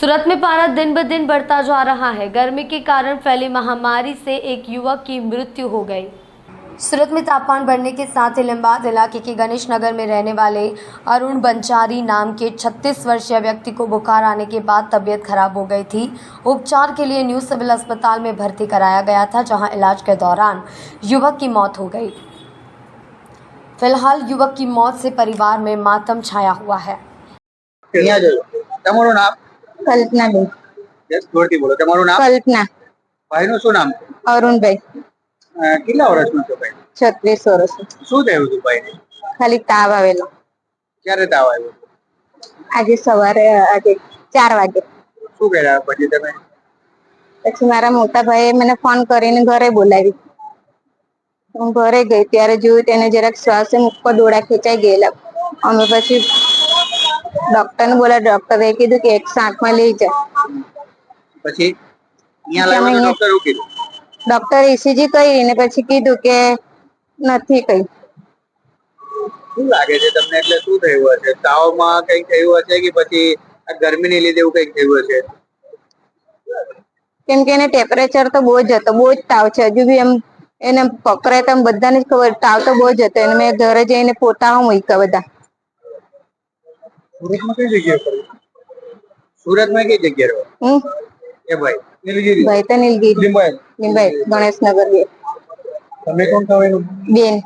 सूरत में पारा दिन ब दिन बढ़ता जा रहा है। गर्मी के कारण फैली महामारी से एक युवक की मृत्यु हो गई। सूरत में तापमान बढ़ने के साथ ही लिम्बाद इलाके के गणेश नगर में रहने वाले अरुण बंचारी नाम के 36 वर्षीय व्यक्ति को बुखार आने के बाद तबीयत खराब हो गई थी। उपचार के लिए न्यू सिविल अस्पताल में भर्ती कराया गया था, जहां इलाज के दौरान युवक की मौत हो गई। फिलहाल युवक की मौत से परिवार में मातम छाया हुआ है। તમારું નામ? કલ્પનાબેન. જોરથી બોલો. તમારું નામ? કલ્પના. ભાઈનું શું નામ છે? અરુણભાઈ. કેટલા વર્ષનો છો ભાઈ? 36 વર્ષ. શું થયું હતું ભાઈને? ખાલી તાવ આવેલો. ક્યારે તાવ આવ્યો? આજે સવારે 4 વાગે. શું કર્યા પછી તમે? પછી મારા મોટા ભાઈએ મને ફોન કરીને ઘરે બોલાવી. હું ઘરે ગઈ ત્યારે જોયું તેને જરાક શ્વાસ ઉપર ડોળા ખેંચાઈ ગયેલા. અમે પછી ડોક્ટરને બોલા, ડોક્ટરે કીધું કે 108 માં લઈ જાઓ. પછી અહીંયા લાવ્યો તો ડોક્ટર શું કીધું? ડોક્ટર ECG કરી ને પછી કીધું કે નથી કઈ. શું લાગે છે તમને? એટલે શું થયું હશે? તાવમાં કઈ થયું હશે કે પછી આ ગરમીને લીધે એવું કઈક થયું હશે? કેમ કે એને ટેમ્પરેચર તો બહુ જ હતો, બહુ જ તાવ છે. હજુ બી એમ એને પકડે તો બધાને જ ખબર તાવ તો બહુ જ હતો. એને મેં ઘરે જઈને પોતામાં મૂક્યા બધા. સુરતમાં કઈ જગ્યાએ પડ્યું? સુરતમાં કઈ જગ્યાએ રહો? એ ભાઈ ભાઈ તો નીલગીરી લીંબાઈ ગણેશનગર બે. તમે કોણ થવાનું? બેન.